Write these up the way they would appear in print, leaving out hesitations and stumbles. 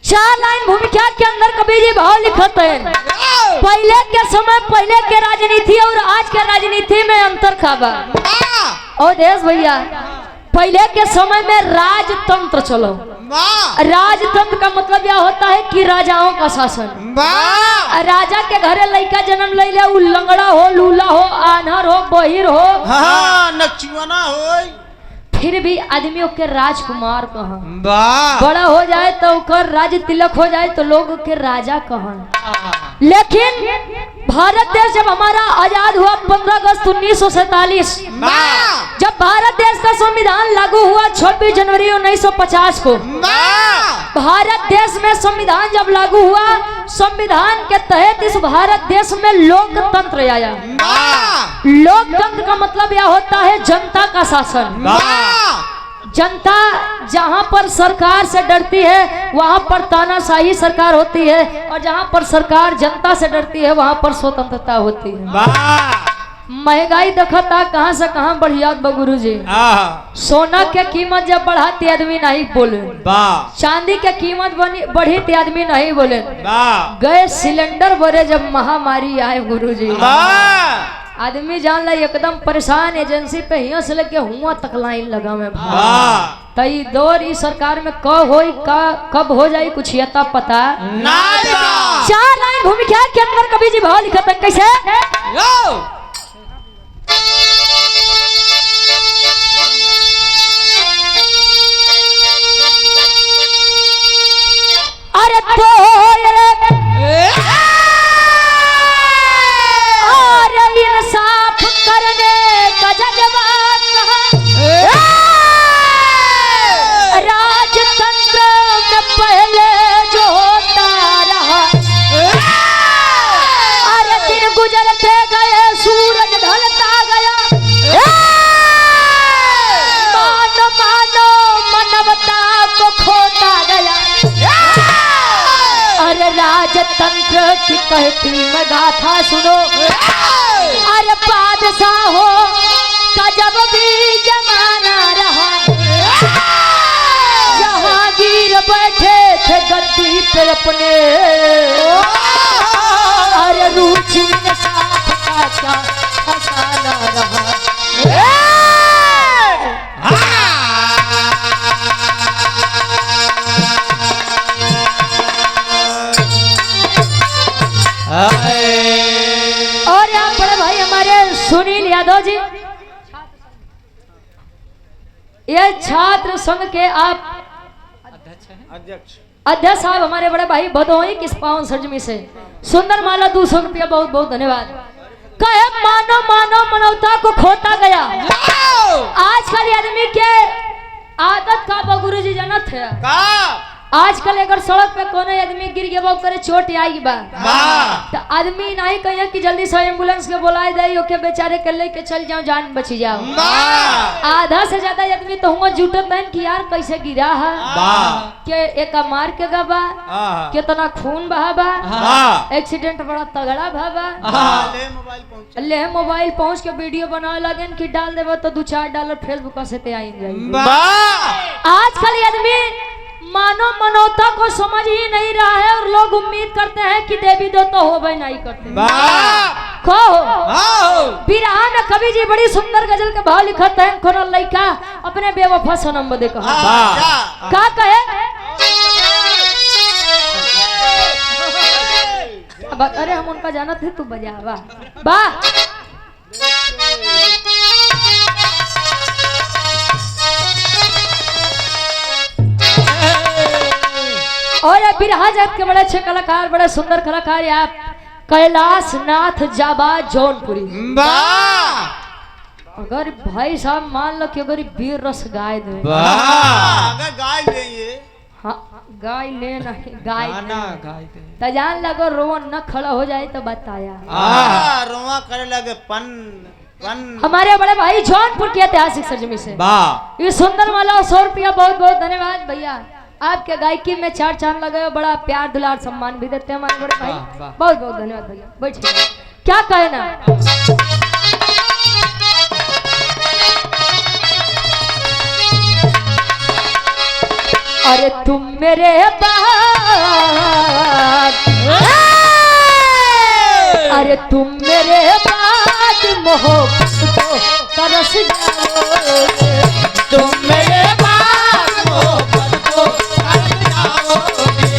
चार लाइन भूमिका के अंदर कबीर जी भाव लिखते हैं। पहले के समय पहले के राजनीति और आज के राजनीति में अंतर खाबा। और देश भैया पहले के समय में राजतंत्र चलो। राजतंत्र का मतलब यह होता है कि राजाओं का शासन। राजा के घरे लड़का जन्म ले ले, उ लंगड़ा हो, लूला हो, आन्हर हो, बहिर हो, नक्चुआना हो, फिर भी आदमियों के राजकुमार कहा। बड़ा हो जाए तो उकर राज तिलक हो जाए तो लोग के राजा कहा। लेकिन भारत देश जब हमारा आजाद हुआ 15 अगस्त 1947, जब भारत देश का संविधान लागू हुआ 26 जनवरी 1950 को, भारत देश में संविधान जब लागू हुआ, संविधान के तहत इस भारत देश में लोकतंत्र आया। लोकतंत्र का मतलब यह होता है जनता का शासन। जनता जहां पर सरकार से डरती है वहां पर तानाशाही सरकार होती है, और जहां पर सरकार जनता से डरती है वहां पर स्वतंत्रता होती है। महंगाई देखता कहां से कहां बढ़िया गुरु जी। सोना के कीमत जब बढ़ाती आदमी नहीं बोले, चांदी के कीमत बढ़ी थी आदमी नहीं बोले, गैस सिलेंडर बढ़े जब महामारी आए गुरु जी, आदमी जान ला एकदम परेशान। एजेंसी पे हिया से लेके हुआ तक लाइन लगा में तई दौर इस सरकार में कब हो जाए कुछ यता पता नहीं। चार लाइन भूमिका के अंदर कबीर जी भाव लिखते हैं कैसे। अरे तो इंसाफ करने का जज्बा कहाँ, राजतंत्र में पहले जो होता रहा। अरे दिन गुजरते गए सूरज ढलता गया, मानो मानो मानवता को खोता गया। अरे राजतंत्र की कहती मैं गाथा सुनो, अरे बादशाहों का जब भी जमाना रहा, जहांगीर बैठे थे गद्दी पे अपने, अरे रुचि में साथ का क्या फसाना रहा। और यहाँ बड़े भाई हमारे सुनील यादव जी, ये छात्र संघ के आप अध्यक्ष साहब, हमारे बड़े भाई भदोही किस पावन सरजमी से सुंदर माला 200 रुपया, बहुत बहुत धन्यवाद। कहे मानो मानो मानवता को खोता गया। आजकल आदमी के आदत का गुरु जी जानत है, आजकल अगर सड़क पे कोने आदमी गिर गया करे चोट आई बा तो आदमी नहीं कहे कि जल्दी से एम्बुलेंस के बुलाए दे, ओके बेचारे के लेके चल जाओ जान बच जाओ। आधा से ज्यादा आदमी तो हुआ जुटत है कि यार कैसे गिरा है, के एक मार के गबा, कितना खून बहाबा, एक्सीडेंट बड़ा तगड़ा भाबा, ले मोबाइल पहुंच के वीडियो बनाने लगे कि डाल देव तो 2-4 डॉलर फेसबुक से ते आई जाए। आजकल आदमी मानव मनोता को समझ ही नहीं रहा है, और लोग उम्मीद करते हैं कि देवी देवता हो भाई नहीं करते। बिरहा में कवि जी बड़ी सुंदर गजल के भाव लिखते हैं। कोनो लड़का अपने बेवफा सनम बदे कहा का कहे, अरे हम उनका जाना थे तू बजावा बा। और बिरहा जगत के बड़े अच्छे कलाकार, बड़े सुंदर कलाकार आप कैलाश नाथ जाबाज जौनपुरी। अगर भाई साहब मान लो कि अगर वीर रस गाय दे, अगर गाय दे ये, हाँ गाय ले नहीं गाय तो जान लगो रोवा न खड़ा हो जाए तो बताया, रोवा करे लगे पन पन। हमारे बड़े भाई जौनपुर की ऐतिहासिक सरजमी से ये सुंदर माला 100 रुपया, बहुत बहुत धन्यवाद भैया। आपके गायकी में 4 चांद लगे, बड़ा प्यार दुलार सम्मान भी देते हैं हमारे बड़े भाई, बहुत बहुत धन्यवाद भैया। बैठिए, क्या कहना। अरे तुम मेरे अरे तुम मेरे बाद मोहब्बत को तरस जाओगे, तुम मेरे बाद मोहब्बत को तरस जाओगे,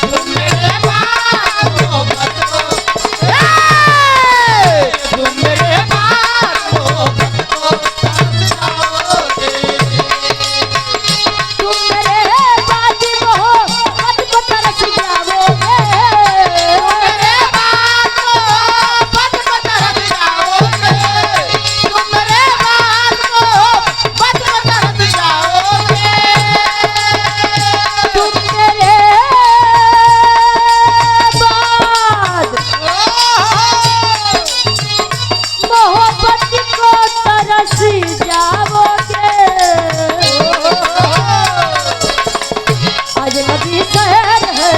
तुम मेरे बाद मोहब्बत को, तुम मेरे बाद मोहब्बत को तरस जाओगे, तुम मेरे बाद मोहब्बत को तरस जाओगे, अजनबी शहर है,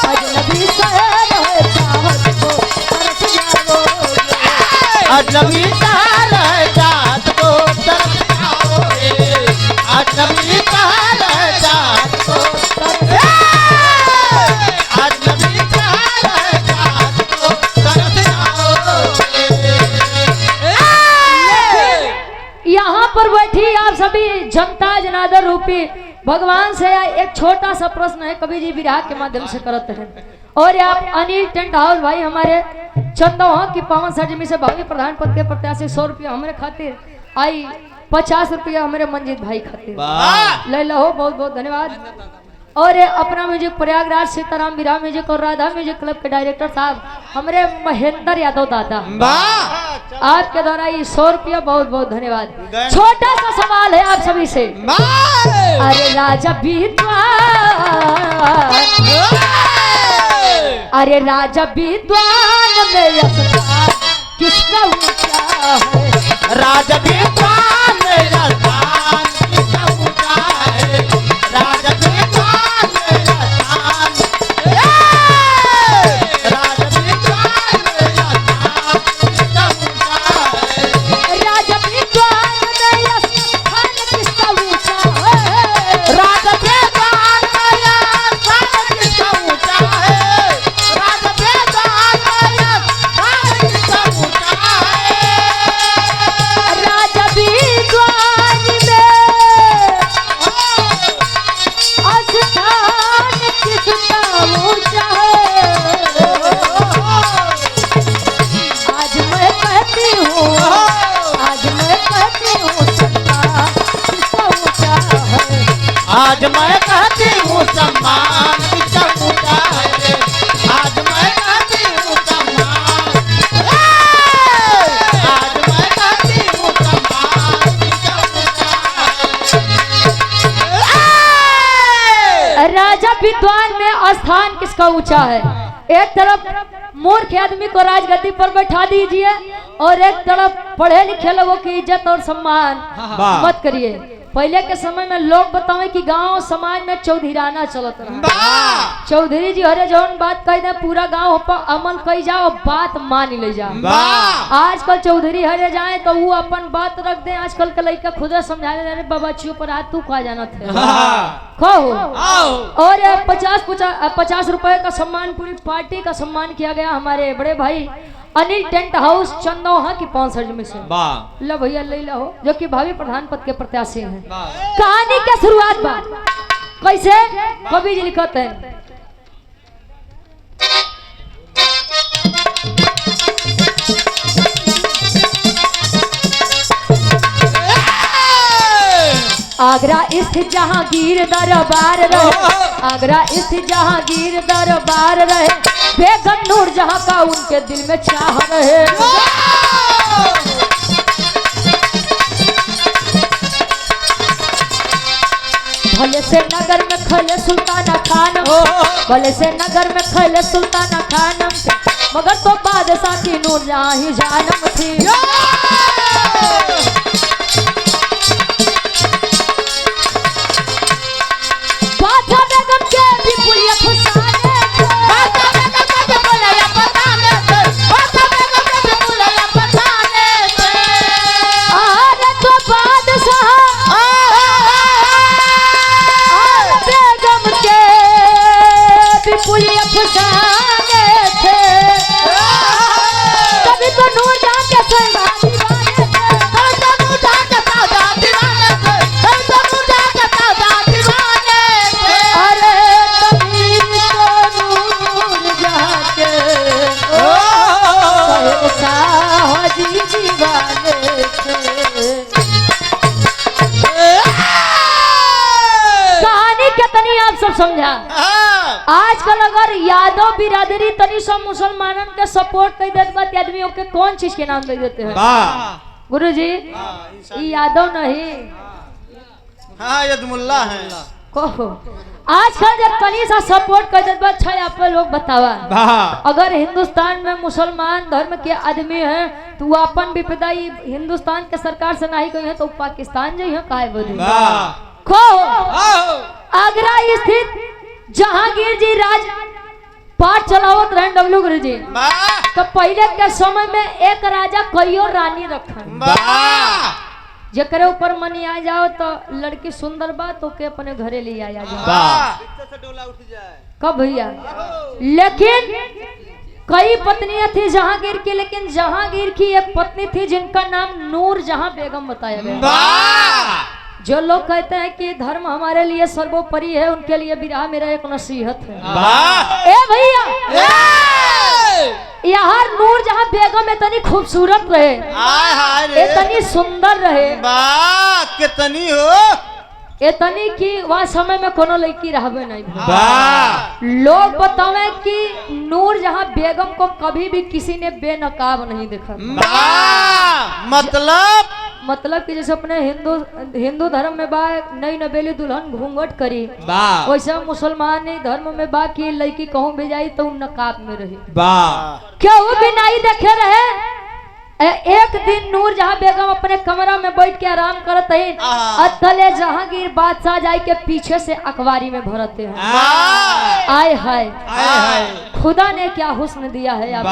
अजनबी शहर है, चाहत को तरस जाओगे, अजनबी शहर है, चाहत को तरस जाओगे, अजनबी शहर है, चाहत को अजनबी शहर है, चाहत को तरस जाओगे। यहाँ पर बैठी आप सभी जनता जनार्दन रूपी भगवान से एक छोटा सा प्रश्न है, कवि जी विराग के माध्यम से करते हैं। और आप अनिल टेंट हाउस भाई हमारे चंदवा की पावन सरजमी से भावी प्रधान पद के प्रत्याशी 100 रुपया हमारे खातिर आई, 50 रुपया हमारे मंजीत भाई खातिर ले लो, बहुत बहुत धन्यवाद। और अपना म्यूजिक प्रयागराज सीताराम विराम म्यूजिक और राधा म्यूजिक क्लब के डायरेक्टर साहब हमारे महेंद्र यादव दादा, आपके द्वारा ये 100 रुपया बहुत बहुत धन्यवाद। छोटा सा सवाल है आप सभी से, अरे राजा विद्वान, अरे राजा विद्वान में स्थान किसका ऊंचा है, राजा विद्वान मेरा स्थान किसका ऊंचा है, राजा विद्वान मेरा स्थान, राजा विद्वान मेरा स्थान किसका ऊंचा है, राजा विद्वान में स्थान किसका ऊंचा है, राजा विद्वान मेरा स्थान किसका ऊंचा है, राजा विद्वान मेरा स्थान किसका ऊंचा है, राजा विद्वान में स्थान किसका ऊंचा है, आज मैं कहती हूँ, आज मैं कहती हूँ सम्मान किसका ऊंचा है, आज मैं कहती हूँ सम्मान किसका ऊंचा है, आज मैं कहती हूँ सम्मान, आज मैं कहती हूँ सम्मान किसका ऊंचा है। राजा विद्वान में स्थान किसका ऊंचा है। एक तरफ मूर्ख आदमी को राजगद्दी पर बैठा दीजिए और एक तरफ पढ़े लिखे लोगों की इज्जत और सम्मान मत करिए। पहले के समय में लोग बतावे कि गांव समाज में चौधराना चलत रहा, चौधरी जी हरे जौन बात कह दे पूरा गांव पर अमल कई जाओ, बात मान ले जाओ। आजकल चौधरी हरे जाए तो वो अपन बात रख दे, आजकल के लड़का खुद समझा दे बाबा चियो पर आज तू कहा जाना थे खो। और 50 रुपए का सम्मान पूरी पार्टी का सम्मान किया गया हमारे बड़े भाई अनिल टेंट हाउस चंदौहा की 5 में से लो भैया ले लो, जो कि भावी प्रधान पद के प्रत्याशी हैं। कहानी की शुरुआत बा कैसे कवि जी लिखते हैं, आगरा स्थित जहांगीर दरबार रहे, आगरा स्थित जहांगीर दरबार रहे, बेगम नूर जहां का उनके दिल में चाह रहे। भले से नगर में खले सुल्ताना खानम, भले से नगर में खले सुल्ताना खानम, मगर तो बादशाह की नूर जहां ही जानम थी। विपुल अफसाने थे, तभी तो नूर जहां के सौदा दीवाने थे, तभी तो नूर जहां के सौदा दीवाने थे, तभी तो नूर जहां के सौदा दीवाने थे। अरे तभी तो नूर जहां के सौदा दीवाने थे। कहानी कितनी आप सब समझा। आजकल अगर यादव बिरादरी तनी सब मुसलमानन के सपोर्ट कर देत बा, आदमियों के कौन चीज के नाम दे देते हैं? गुरुजी ये यादव नहीं, हाँ यदमुल्ला है। कहो आजकल जब तनी सा सपोर्ट कर देत बा, अच्छा आप लोग बतावा, अगर हिंदुस्तान में मुसलमान धर्म के आदमी हैं तो वो अपन विपदा हिंदुस्तान के सरकार से नहीं कही है तो पाकिस्तान जो है काहे बोले। आगरा स्थित जहांगीर जी राज पाठ चलावत रहे डब्लू गुरु जी, तो पहले के समय में एक राजा कईयो रानी रखन, जेकरे ऊपर मनी आ जाओ तो लड़की सुंदर बा तो के अपने घरे ले आया जाओ कब भैया। लेकिन कई पत्नियां थी जहांगीर की, लेकिन जहांगीर की एक पत्नी थी जिनका नाम नूर जहां बेगम बताया गया। जो लोग कहते हैं कि धर्म हमारे लिए सर्वोपरि है, उनके लिए विरह मेरा एक नसीहत है। ए भैया यार नूर जहां बेगम इतनी खूबसूरत रहे, इतनी सुंदर रहे, कितनी हो इतनी की वह समय में कोनो लड़की रहबे नहीं। लोग बतावे कि नूर जहां बेगम को कभी भी किसी ने बेनकाब नहीं देखा। मतलब कि जैसे अपने हिंदू धर्म में बा नई नवेली दुल्हन घूंघट करी, वैसे मुसलमान धर्म में बा की लड़की कहूँ भी जाई तो नकाब में रही, क्यों भी नहीं देखे रहे। एक दिन नूर जहां बेगम अपने कमरा में बैठ के आराम करते हैं, अतले जहांगीर बादशाह जाए के पीछे से अखबारी में भरते हैं। आय हाय खुदा ने क्या हुस्न दिया है आपको,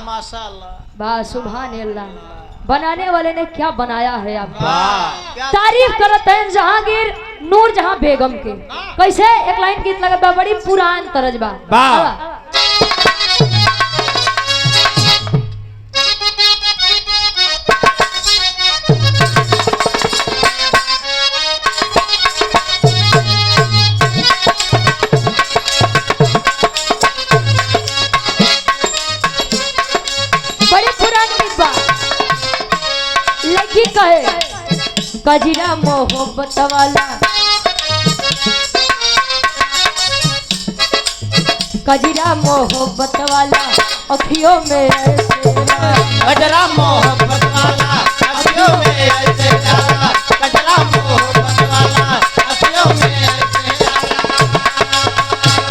माशाल्लाह, वाह सुभान अल्लाह, बनाने वाले ने क्या बनाया है आपको। तारीफ करते हैं जहांगीर नूर जहां बेगम के। कैसे एक लाइन गीत लगा बड़ी पुरान तरजबा। कजरा मोहब्बत वाला, कजरा मोहब्बत वाला अखियों में कजरा मोहब्बत वाला अखियों में ऐसे डाला, कजरा मोहब्बत वाला अखियों में ऐसे डाला,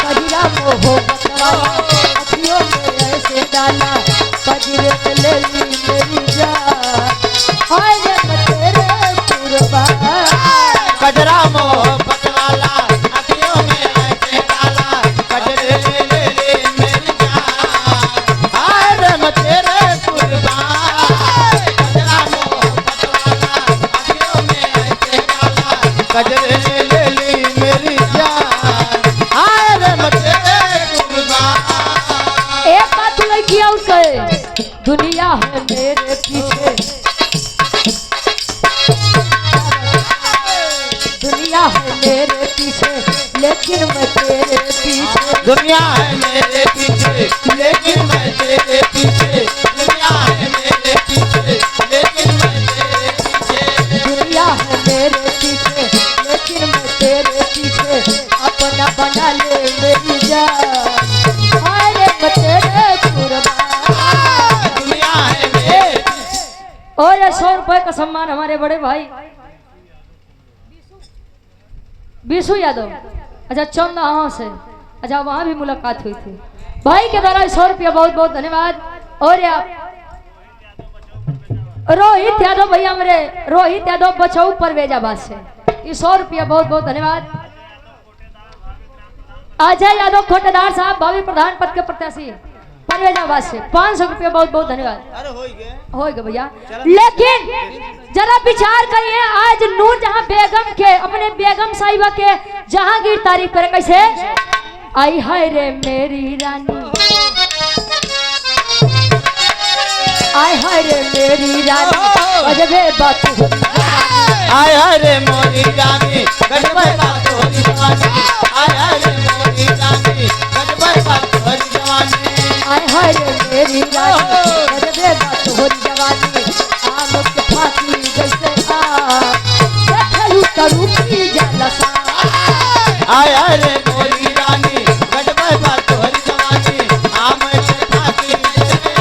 कजरा मोहब्बत वाला अखियों में ऐसे डाला, कजरे ले ली मेरी जान, हाय रे तेरे कजरा मोहब्बत वाला अखियों में ऐसे डाला, कजरे ले ले मेरी जान, हाय रे मैं तेरे कुर्बान। कजरा मोहब्बत वाला अखियों में ऐसे डाला, कजरे ले ले मेरी जान, हाय रे मैं तेरे कुर्बान। एक बात लड़की और कहे, दुनिया है मेरे पीछे, दुनिया है मेरे पीछे लेकिन मैं तेरे पीछे, दुनिया है मेरे पीछे लेकिन मैं तेरे पीछे, दुनिया है मेरे पीछे लेकिन मैं तेरे पीछे, दुनिया है मेरे पीछे लेकिन मैं तेरे पीछे, अपना बना ले मेरी जान, हाय रे मैं तेरे कुर्बान। दुनिया है मेरे और 100 रुपए का सम्मान हमारे बड़े भाई बीसू यादव, अच्छा चंदा से, अच्छा वहां भी मुलाकात हुई थी भाई के द्वारा 100 रुपया बहुत बहुत धन्यवाद। और रोहित यादव भैया मेरे रोहित यादव बचाऊ परवेजाबाद से 100 रुपया बहुत बहुत धन्यवाद। अजय यादव खोटेदार साहब भावी प्रधान पद के प्रत्याशी परवेजाबाद से 500 रुपया बहुत बहुत धन्यवाद। अरे हो गए भैया, लेकिन जरा विचार करिए आज नूर जहां बेगम के अपने बेगम साहिबा के जहांगीर तारीफ करे कैसे। आई हाय रे मेरी रानी, आई हाय रे मेरी रानी, अजबे बात आय हाय रे मोरी रानी, गजबे बात होरी जवानी, आय हाय रे मोरी रानी, गजबे बात होरी जवानी, आय हाय रे मेरी रानी, अजबे बात होरी जवानी, आम के फांसी जैसे देखलू करू की जलसा, आय हाय रे मोरी रानी, गजबे बात होरी जवानी, आम के फांसी जैसे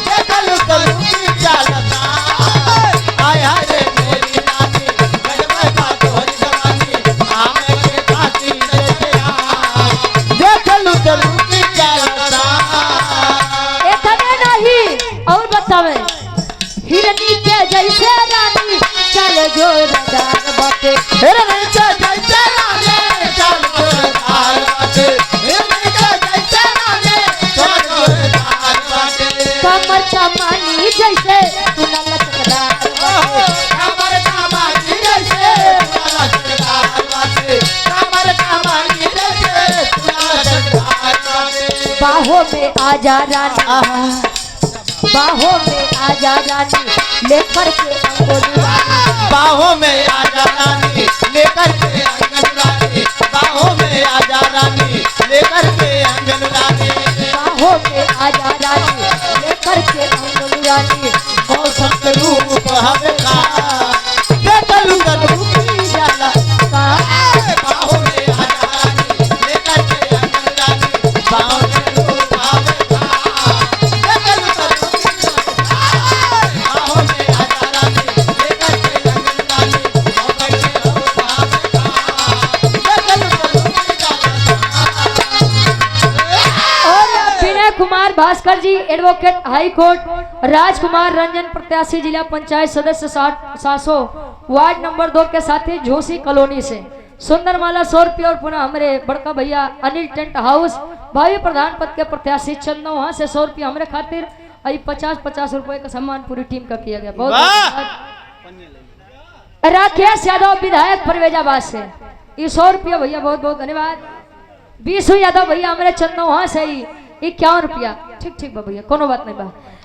देखलू करू की जलसा, आय हाय रे मोरी रानी, गजबे बात होरी जवानी, आम के फांसी जैसे देखलू करू की जलसा। इतने नहीं और बतावे हिरनी के जैसे रानी चल जो रदार बाटे, हिरनी के जैसे रानी चल जोरदार बाटे, हिरनी के जैसे रानी चल जोरदार बाटे, कमर कमानी जैसे सुना लचकदार बाटे, कमर कमानी जैसे सुना लचकदार बाटे, कमर कमानी जैसे सुना लचकदार बाटे। बाहों में आजा रानी, बाहों में आजा रानी, लेकर के अंगोलिया, बाहों में आजा रानी, लेकर के अंगन रानी, बाहों में आजा रानी, लेकर के अंगन रानी, बाहों में आजा रानी, लेकर के अंगोलिया, मौसम के रूप हमें देखलू करू की जलसा, बाहों में आजा रानी, लेकर के अंगन रानी, बाहों के रूप हमें देखलू करू की जलसा, बाहों में आजा रानी, लेकर के अंगन रानी, बाहों के रूप हमें देखलू करू की जलसा। और विनय कुमार भास्कर जी एडवोकेट हाई कोर्ट, राजकुमार रंजन प्रत्याशी जिला पंचायत सदस्य 700 वार्ड नंबर 2 के साथी झोसी कॉलोनी से, सुंदरमाला 100 रुपये, और पुनः हमारे बड़का भैया अनिल टेंट हाउस भावी प्रधान पद के प्रत्याशी चंदन वहां से 100 रुपये हमारे खातिर, 50-50 रुपए का सम्मान पूरी टीम का किया गया। बहुत राकेश यादव विधायक परवेजाबाद से ये 100 रुपया भैया, बहुत बहुत धन्यवाद। बीसू यादव भैया हमारे चंदन वहां से ही 51 रुपया, ठीक ठीक बा भैया, कोनो बात नहीं बा।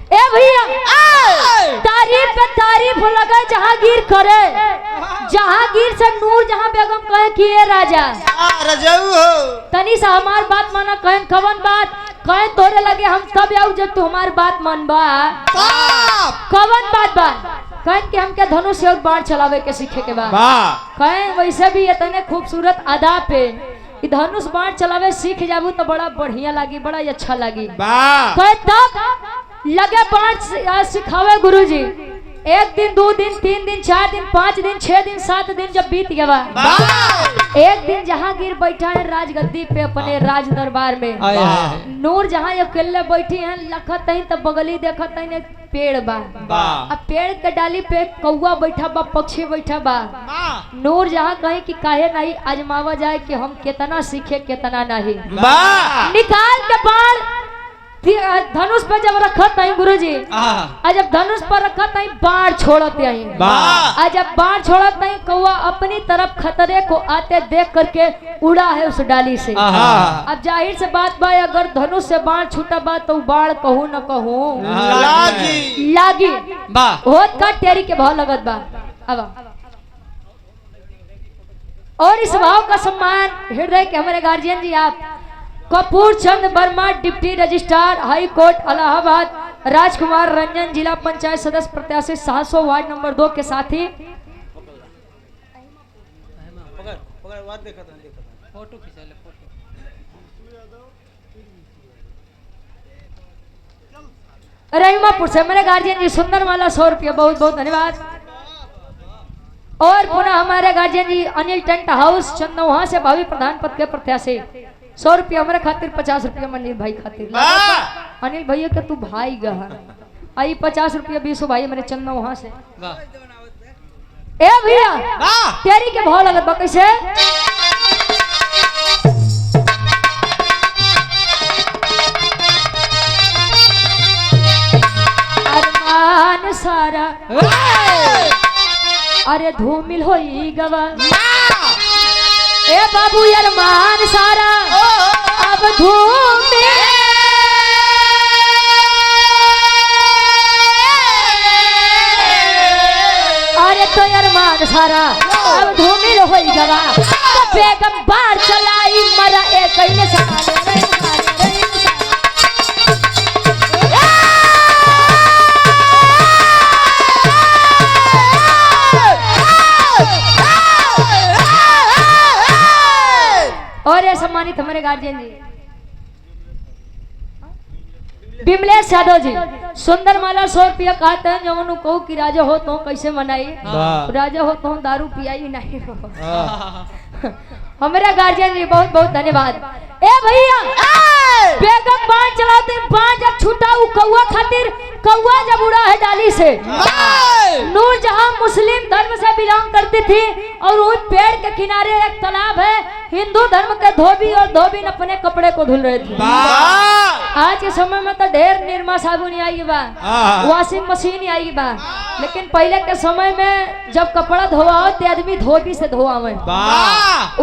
ए भैया तारीफ पे तारीफ लगा, जहांगीर करे, जहांगीर से नूर जहां बेगम कहे कि ये राजा रजाऊ हो, तनी सा हमार बात माना, कहें कवन बात कहें तोरे लगे हम तब आऊ जब तू हमार बात मानबा, कवन बात बा कहें कि हमके धनुष और बाण चलावे के सीखे के बाद, कहें वैसे भी इतने खूबसूरत अदा पे कि धनुष बाण चलावे सीख जाबू तो बड़ा बढ़िया लगी, बड़ा ही अच्छा लगी। कहे तब लगे बाण सिखावे गुरुजी, 1 दिन 2 दिन 3 दिन 4 दिन 5 दिन 6 दिन 7 दिन जब बीत गया, एक दिन जहांगीर बैठा है राजगद्दी पे अपने राज दरबार में, नूर जहां अकेले बैठी हैं, लखत नहीं तो बगली देखत नहीं पेड़ बा, अब पेड़ के डाली पे कौवा बैठा बा, पक्षी बैठा बा, नूर जहां कहे कि काहे नहीं आजमावा जाए कि हम कितना सीखे कितना नहीं, निकाल के बाण धनुष पे जब रखत नहीं गुरुजी, जब धनुष पर रखत नहीं बाण छोड़त नहीं, जब बाण छोड़त नहीं कौवा अपनी तरफ खतरे को आते देख करके उड़ा है उस डाली से। अब जाहिर से बात बा, अगर धनुष से बाण छूटा बा तो बाण कहूँ न कहूँ लागी होत का टेरी के भाव लगत बा। अब और इस भाव का सम्मान हृदय के हमारे गार्जियन जी आप कपूर चंद वर्मा डिप्टी रजिस्ट्रार हाई कोर्ट इलाहाबाद, राजकुमार रंजन जिला पंचायत सदस्य प्रत्याशी 700 वार्ड नंबर 2 के साथी, रहीमापुर से मेरे गार्जियन जी सुंदरमाला 100 रुपया, बहुत बहुत धन्यवाद। और पुनः हमारे गार्जियन जी अनिल टेंट हाउस चंदौहा से भावी प्रधान पद के प्रत्याशी 100 रुपया हमारे खातिर, 50 रुपया अनिल भाई खातिर, अनिल भैया के तू भाई गहन आई 50 रुपया 20 भाई मेरे चंदन वहां से। ए भैया तेरी के भाव लगत बा कैसे, अरमान सारा अरे धूमिल होई गवा, ए बाबू अरमान सारा जहान सारा अब धूमिल हो गवा तो बेगम बार चलाई मरा एक ने सकाले रे सकाले रे और ये सम्मानित हमारे गार्जियन जी विमलेश यादव जी सुंदर माला 100 रुपया कहते हैं जब कहूँ कि राजा हो तो कैसे मनाई राजा हो तो दारू पियाई नहीं हो हमारा गार्जियन जी बहुत बहुत धन्यवाद। ए भैया बेगम बाण चलाते बाण जब छूटा वो कौआ खातिर कौआ जब उड़ा है डाली से नूरजहां मुस्लिम धर्म से बिलोंग करती थी और उस पेड़ के किनारे एक तालाब है हिंदू धर्म के धोबी और धोबी अपने कपड़े को धुल रहे थे। आज के समय में तो ढेर निरमा साबुन आई बा वॉशिंग मशीन आई बा लेकिन पहले के समय में जब कपड़ा धोआओ तो आदमी धोबी से धोआवे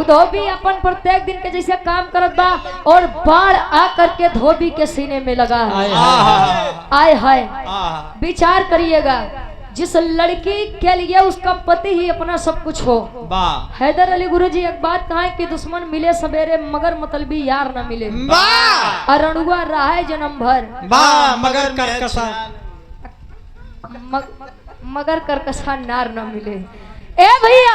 धोबी अपन प्रत्येक दिन के जैसे काम करत बा और बाढ़ आ करके धोबी के सीने में लगा आए हाय विचार करिएगा जिस लड़की के लिए उसका पति ही अपना सब कुछ हो। हैदर अली गुरुजी एक बात कहा कि दुश्मन मिले सवेरे मगर मतलबी यार न मिले अरणुआ रहा है जन्म भर मगर करकसा नार न मिले। ए भैया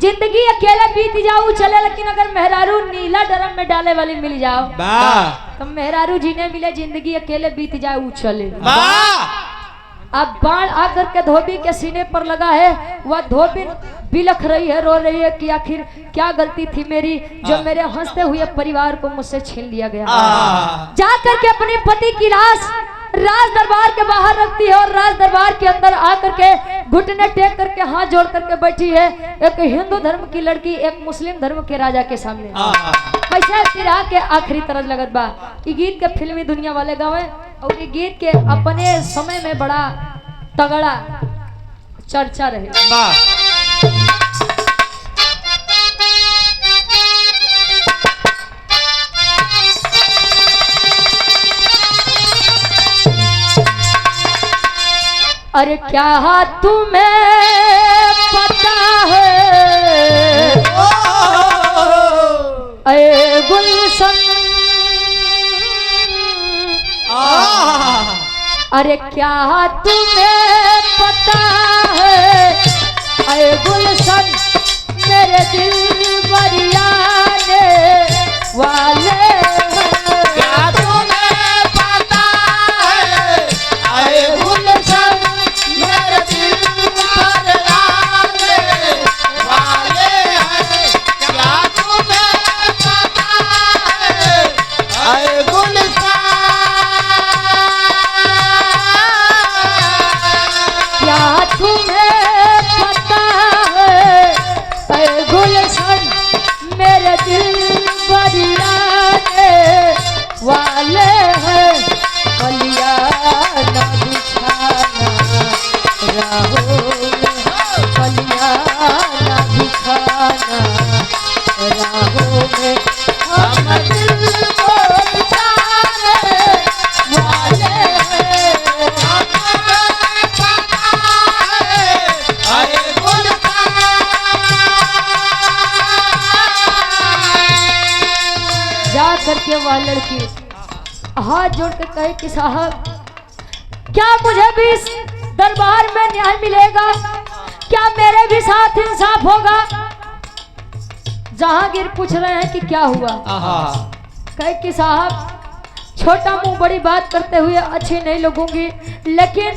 जिंदगी अकेले बीत जाओ चले लेकिन अगर मेहरारू नीला ड्रम में डाले वाली मिल जाओ तो मेहरारू जीने मिले जिंदगी अकेले बीत जाए वो चले। अब बाण आकर के धोबी के सीने पर लगा है वह धोबी बिलख रही है रो रही है कि आखिर क्या गलती थी मेरी जो मेरे हंसते हुए परिवार को मुझसे छीन लिया गया। जा करके अपने पति की लाश राज दरबार के बाहर रखती है और राज दरबार के अंदर आकर के घुटने टेक करके हाथ जोड़ करके बैठी है एक हिंदू धर्म की लड़की एक मुस्लिम धर्म के राजा के सामने। पैसा तिरा के आखिरी तरह लगत बा ये गीत के फिल्मी दुनिया वाले गावे और ये गीत के अपने समय में बड़ा तगड़ा चर्चा रहे। अरे क्या तुम्हें पता है अरे गुलशन अरे क्या तुम्हें पता है अरे गुलशन मेरे दिल बरियाने वाले क्या तुम्हें पता है अरे गुलशन मेरे दिल बरियाने वाले हैं क्या तुम्हें पता है अरे गुलशन क्या तुम्हें पता है अरे गुलशन मेरे दिल बरियाने वाले हैं कलिया न बिछाना राहों में कलिया न बिछाना राहों में हम दिल को बिछाने वाले हैं अरे जा करके वह लड़की हाथ जोड़ कर कहे कि साहब क्या मुझे भी इस दरबार में न्याय मिलेगा क्या मेरे भी साथ इंसाफ होगा। जहांगीर पूछ रहे हैं कि क्या हुआ कहे कि साहब छोटा मुंह बड़ी बात करते हुए अच्छी नहीं लगूंगी लेकिन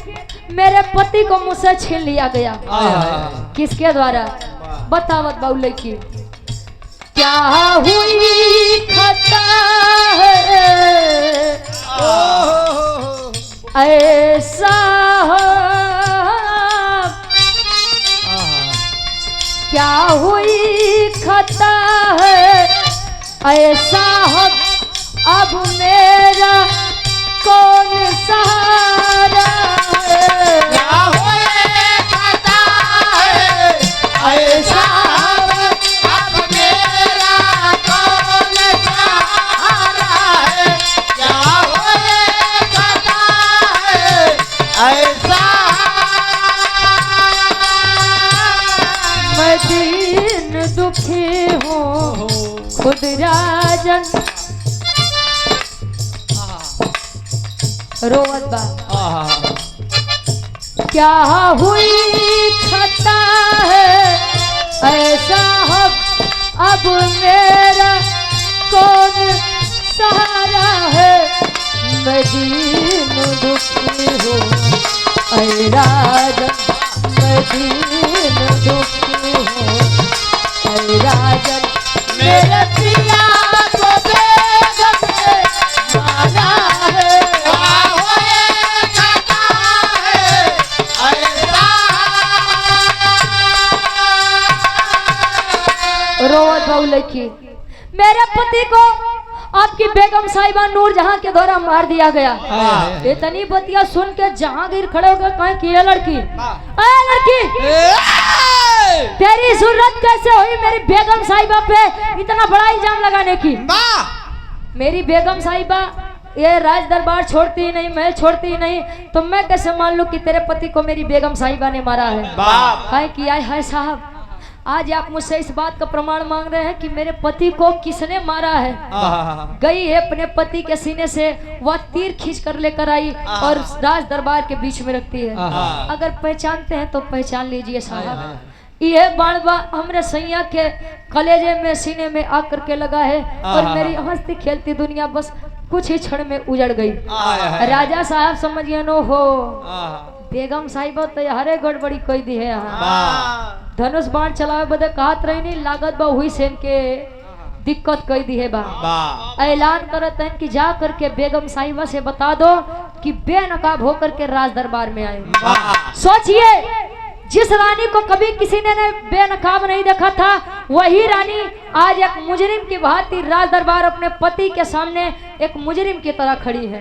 मेरे पति को मुझसे छीन लिया गया। किसके द्वारा बतावत बाबू लड़की क्या हुई खता है ऐसा क्या हुई खता है ऐसा अब मेरा कौन सहारा है क्या हुई खता है ऐसा अब मेरा कौन सहारा है क्या हुई खता है ऐसा रोवत बा क्या हुई खता है ऐसा अब मेरा कौन सहारा है मैं दीन दुखी हूँ ऐ राजन मैं दीन दुखी हूँ ऐ राजन मेरे पिया को बेगम ने मारा है रोवत बहु लिखी मेरे पति को आपकी बेगम साहिबा नूरजहां के द्वारा मार दिया गया। इतनी बतिया सुन के जहांगीर खड़े होकर कहे कि ये लड़की लड़की तेरी जरूरत कैसे हुई मेरी बेगम साहिबा पे इतना बड़ा इल्जाम लगाने की। मेरी बेगम साहिबा ये राज दरबार छोड़ती ही नहीं, महल छोड़ती ही नहीं, तो मैं कैसे मान लूं कि तेरे पति को मेरी बेगम साहिबा ने मारा है। हाय किया है साहब, आज आप मुझसे इस बात का प्रमाण मांग रहे हैं कि मेरे पति को किसने मारा है। गई है अपने पति के सीने से वह तीर खींच कर लेकर आई और राज दरबार के बीच में रखती है। अगर पहचानते हैं तो पहचान लीजिए साहब, यह बाणवा हमरे सैया के कलेजे में सीने में आकर के लगा है और मेरी हंसती खेलती दुनिया बस कुछ ही क्षण में उजड़ गई। राजा साहब समझिए नो हो बेगम साहिबा तो हरे गड़बड़ी कोई दी है यहाँ धनुष बाण चलावे बदे कहत रही नहीं लागत बा हुई सेन के दिक्कत कई दी है बा। ऐलान करते हैं कि जा करके बेगम साहिबा से बता दो कि बेनकाब होकर के राज दरबार में आए। सोचिए जिस रानी को कभी किसी ने बेनकाब नहीं देखा था वही रानी आज एक मुजरिम की भांति राज दरबार अपने पति के सामने एक मुजरिम की तरह खड़ी है।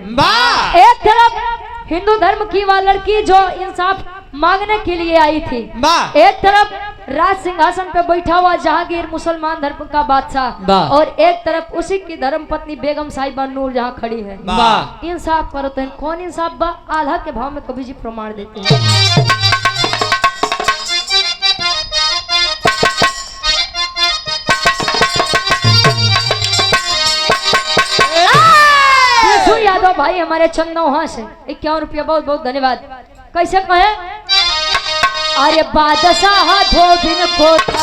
एक तरफ हिंदू धर्म की वह लड़की जो इंसाफ मांगने के लिए आई थी, एक तरफ राज सिंहासन पे बैठा हुआ जहांगीर मुसलमान धर्म का बादशाह और एक तरफ उसी की धर्म पत्नी बेगम साहिबा नूरजहां खड़ी है। इंसाफ करो तो कौन इंसाफ बा? आल्हा के भाव में कभी जी प्रमाण देते हैं। यादव भाई हमारे चंदो वहां से 51 रुपया बहुत बहुत धन्यवाद। कैसे कहे? अरे बादशाह धोबिन कोठा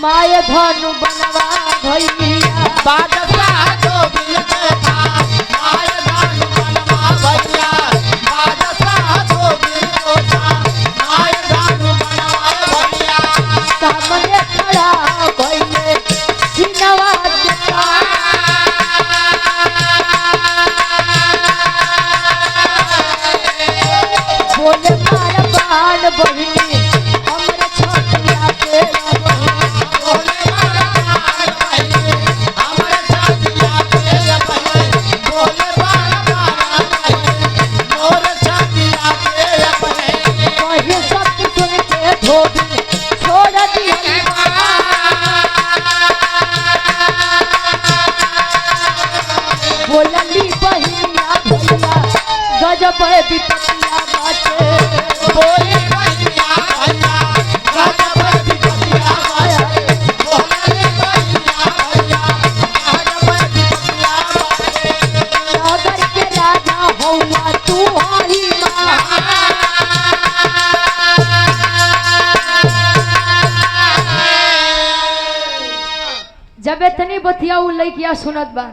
माय धनु बनवा भैया बादशाह धोबिन कोठा माय धनु बनवा भैया बादशाह धोबिन कोठा माय धनु बनवा भैया सामने खड़ा भइले सिनवा बोले मार बाण बहिनी हमरे छतिया पे बोले मार बाण बहिनी हमरे छतिया पे बोले मार बाण बहिनी मोर छतिया पे कहे सब सुन के धोबी छोड़ दी बोलली बहिनिया भैया गजब है विपतिया बाटे बोले बहिनिया भैया गजब विपतिया बाटे बोले बहिनिया भैया गजब विपतिया बाटे नगर के राजा हौवा तू हरी मां जब इतनी बतिया उ लइकिया सुनत बा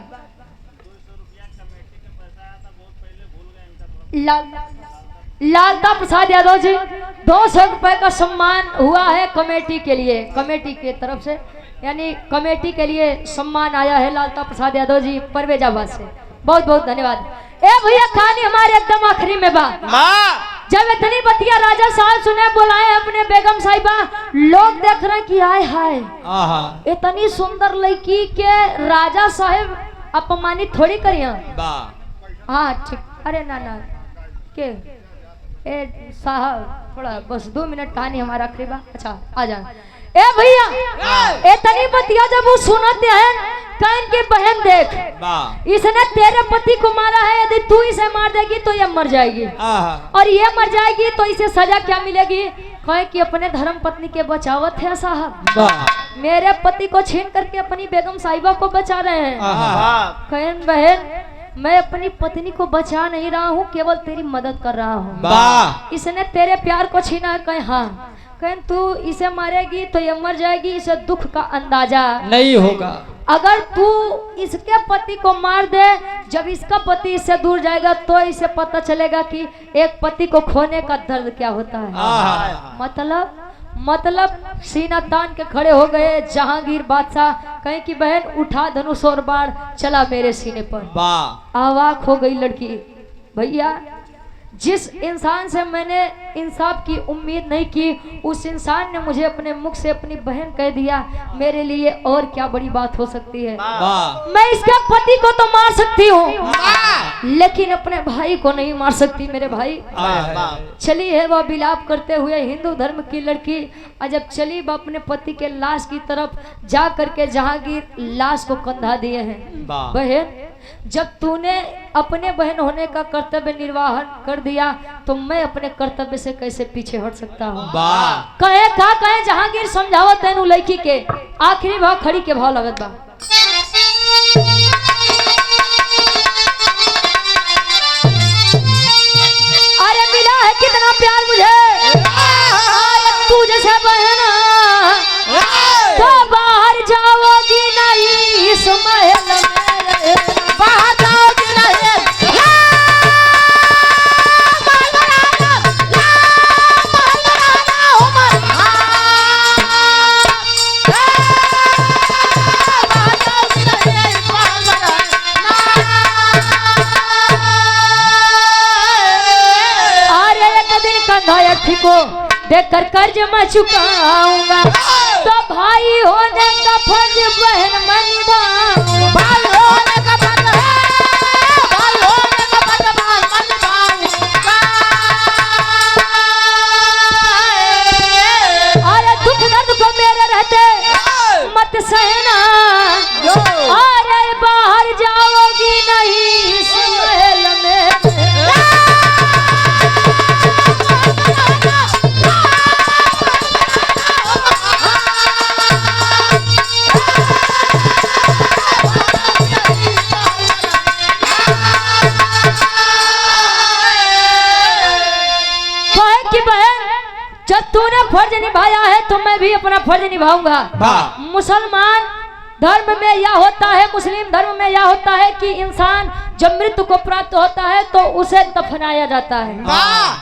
लालता प्रसाद यादव जी 200 रुपए का सम्मान हुआ है कमेटी के लिए, कमेटी के तरफ से यानी कमेटी के लिए सम्मान आया है लालता प्रसाद यादव जी परवेजाबाद से, बहुत बहुत धन्यवाद। ए भैया कहानी हमारे एकदम आखिरी में बा। जब इतनी बतिया राजा साहब सुने बुलाए अपने बेगम साहिबा, लोग देख रहे कि आए हाय इतनी सुंदर लड़की के राजा साहब अपमानित थोड़ी करिए। हाँ ठीक, अरे ना ना के ए साहब थोड़ा बस 2 मिनट कहानी हमारा आखिरी बा। अच्छा आ जा ए भैया इतनी बतिया जब वो सुनाते हैं कहन की बहन देख इसने तेरे पति को मारा है, यदि तू इसे मार देगी तो ये मर जाएगी और ये मर जाएगी तो इसे सजा क्या मिलेगी? कहे कि अपने धर्म पत्नी के बचावत है साहब, मेरे पति को छीन करके अपनी बेगम साहिबा को बचा रहे हैं। कहन बहन मैं अपनी पत्नी को बचा नहीं रहा हूँ, केवल तेरी मदद कर रहा हूँ। वाह इसने तेरे प्यार को छीना है। कहे हाँ। कहे तू इसे मारेगी तो ये मर जाएगी, इसे दुख का अंदाजा नहीं होगा। अगर तू इसके पति को मार दे, जब इसका पति इससे दूर जाएगा तो इसे पता चलेगा कि एक पति को खोने का दर्द क्या होता है। मतलब सीना तान के खड़े हो गए जहांगीर बादशाह। कहीं की बहन उठा धनुष और बाण चला मेरे सीने पर। अवाक हो गई लड़की। भैया जिस इंसान से मैंने इंसाफ की उम्मीद नहीं की, उस इंसान ने मुझे अपने मुख से अपनी बहन कह दिया। मेरे लिए और क्या बड़ी बात हो सकती है। मैं इसके पति को तो मार सकती हूँ, लेकिन अपने भाई को नहीं मार सकती। मेरे भाई चली है वह विलाप करते हुए हिंदू धर्म की लड़की। और जब चली वह अपने पति के लाश की तरफ, जा करके जहांगीर लाश को कंधा दिए हैं। बहन जब तूने अपने बहन होने का कर्तव्य निर्वाह कर दिया, तो मैं अपने कर्तव्य से कैसे पीछे हट सकता हूँ। कहे का कहे जहांगीर समझावत तेनू लड़की के। आखिरी भाव खड़ी के भाव लगत बा। अरे मिला है कितना प्यार मुझे, तू जैसे बहन तो बाहर जाओगी नहीं इस महल में, बाहर जाओगी नहीं। को देखकर कर्ज मैं चुकाऊंगा, तो भाई होने का फर्ज बहन मैं निभाऊंगा। भाई होने का फर्ज है, भाई होने का फर्ज मैं निभाऊंगा। अरे दुख दर्द को मेरे रहते मत सहना, अरे बाहर जाओगी नहीं इस महल में। जब तूने फर्ज निभाया है तो मैं भी अपना फर्ज निभाऊंगा। मुसलमान धर्म में यह होता है, मुस्लिम धर्म में यह होता है कि इंसान जब मृत्यु को प्राप्त होता है तो उसे दफनाया जाता है।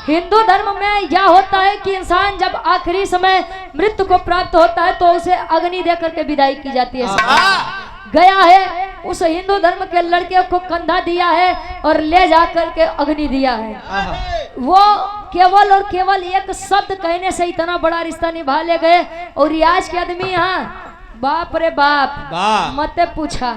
हिंदू धर्म में यह होता है कि इंसान जब आखिरी समय मृत्यु को प्राप्त होता है तो उसे अग्नि देकर के विदाई की जाती है। गया है उस हिंदू धर्म के लड़के को कंधा दिया है और ले जाकर के अग्नि दिया है। वो केवल और केवल एक शब्द कहने से इतना बड़ा रिश्ता निभा ले गए। और आज के आदमी यहाँ बाप रे बाप मत पूछा,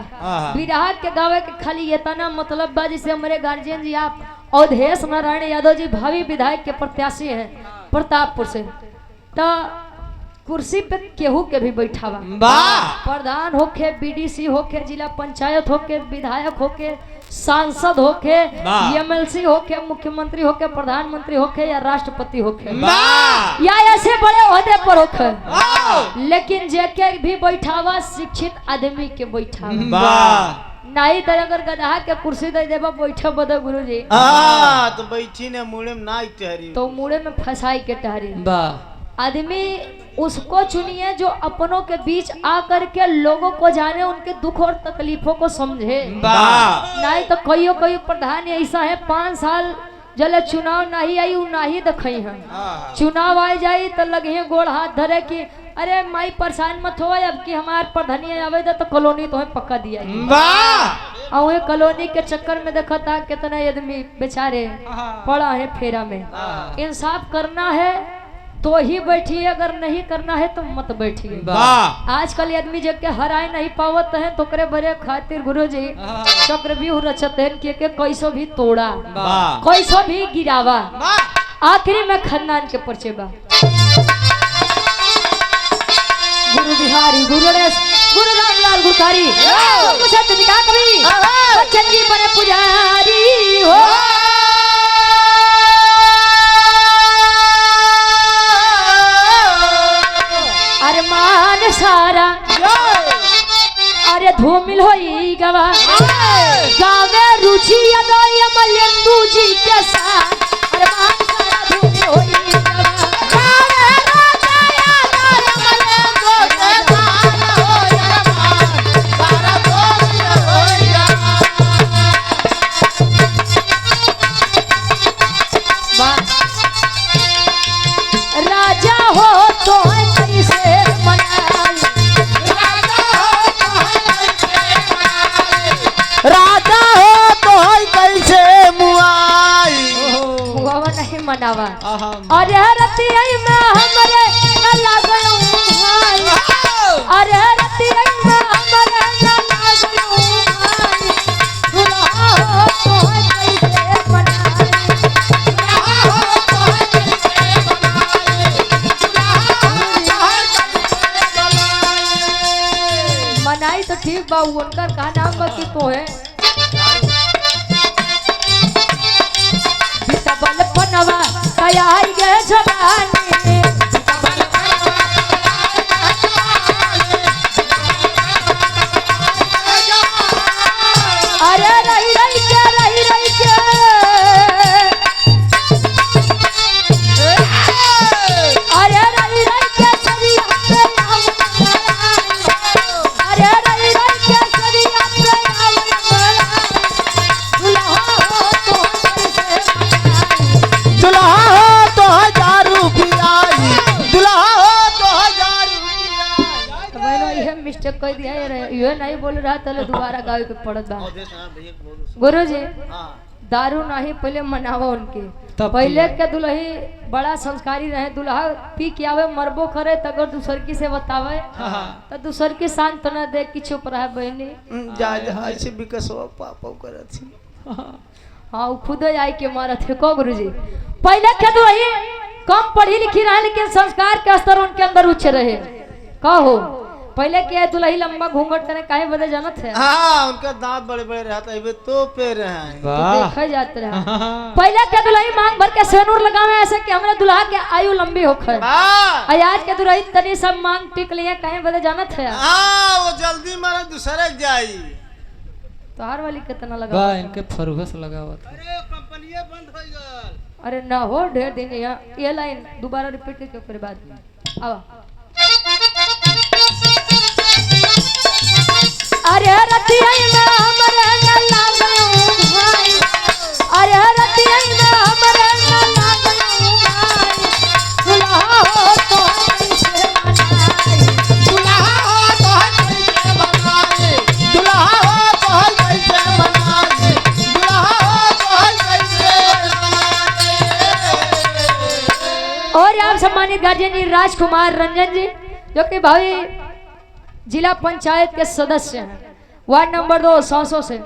विराह के गावे के खाली इतना मतलब बा। जिसे हमारे गार्जियन जी आप अवधेश नारायण यादव जी भावी विधायक के प्रत्याशी हैं प्रतापपुर से, तो कुर्सी पे केहू के भी बैठावा, प्रधान होके, बीडीसी होके, जिला पंचायत होके, विधायक होके, सांसद होके, एमएलसी होके, मुख्यमंत्री होके, प्रधानमंत्री होके या राष्ट्रपति होके या ऐसे बड़े ओहदे पर होके, लेकिन जेके भी बैठावा शिक्षित आदमी के बैठावा। नहीं तो अगर गधा के कुर्सी दे देबा बैठे बदे गुरुजी तो बैठी ने मुड़े में ना टहरी, तो मुड़े में फंसाई के टहरी। आदमी उसको चुनिए जो अपनों के बीच आकर के लोगों को जाने, उनके दुख और तकलीफों को समझे। नहीं तो कई प्रधान ऐसा है 5 साल जले चुनाव नहीं आई नहीं दखई है, चुनाव आ जाई तो लगे गोड़ हाथ धरे कि अरे माई परेशान मत हो, अब कि हमारे प्रधानी आवे तो कॉलोनी तो पक्का दिया। और कॉलोनी के चक्कर में देखा था कितना आदमी बेचारे पड़ा है फेरा में। इंसाफ करना है तो ही बैठिए, अगर नहीं करना है तो मत बैठिए। आजकल आदमी जब के हराए नहीं पावत है तो करे बड़े खातिर गुरुजी चक्रव्यूह रचत है कि कैसो भी तोड़ा, कैसो भी गिरावा। आखिरी में खानदान के परिचय बा। गुरु बिहारी, गुरु गणेश, गुरु रामलाल गुरकारी, कवि बच्चन जी बने पुजारी हो। अरमान सारा अरे धूमिल होई गवा, गावे रुचि उनकर का नाम बा कि तो है बितबल पनवा तैयार गे जवानी अरे रही रही के अरे रही रही के सरिया पे अरे रही रही के सरिया पे दुल्हा हो तो 1000 रुपया दुल्हा हो तो 1000 रुपया। तो मैंने ये मिस्टेक कर दिया ये नहीं बोल रहा था दोबारा गावे के पड़त बा गुरुजी दारू नहीं पहले मनावा उनके पहले के दुल्ही बड़ा संस्कारी रहे दुल्हा पी के आवे मरबो करे तो अगर दूसर की से बतावे तो दूसर की शांत तो न दे कि चुप रहे बहनी जा ऐसे विकास पापा करत छी। हाँ वो खुद आई के मारत है को गुरुजी पहले के दुल्ही कम पढ़ी लिखी रहे लेकिन संस्कार के स्तर उनके अंदर उच्च रहे कहो पहले के दुल्ही लंबा घूंघट करे काहे बदे जानत है हाँ उनका दांत बड़े बड़े रहता है तो पे रहे देखा जाते रहे पहले के दुल्ही मांग भर के सेनूर लगावे ऐसे कि हमरा दुल्हा के आयु लंबी होखे आज के दुल्ही तनी सब मांग टिक लिए काहे बदे जानत है हाँ वो जल्दी मारा दूसरे जाई तोहार वाली कितना लगा इनके फरुहस लगावत अरे कंपनी बंद हो गल अरे ना हो ढेर दिन ये लाइन दोबारा रिपीट करके फिर बाद में आवा अरे रतिया में हमरे न लागलू भाई अरे रतिया में हमरे न लागलू भाई दुल्हा हो तो कैसे मनाई दुल्हा हो तो कैसे बनाए दुल्हा हो तो कैसे बनाए दुल्हा हो तो कैसे बनाए। और आप सम्मानित गार्जियन जी राजकुमार रंजन जी जो कि भाई जिला पंचायत के सदस्य हैं वार्ड नंबर 2 सौसो से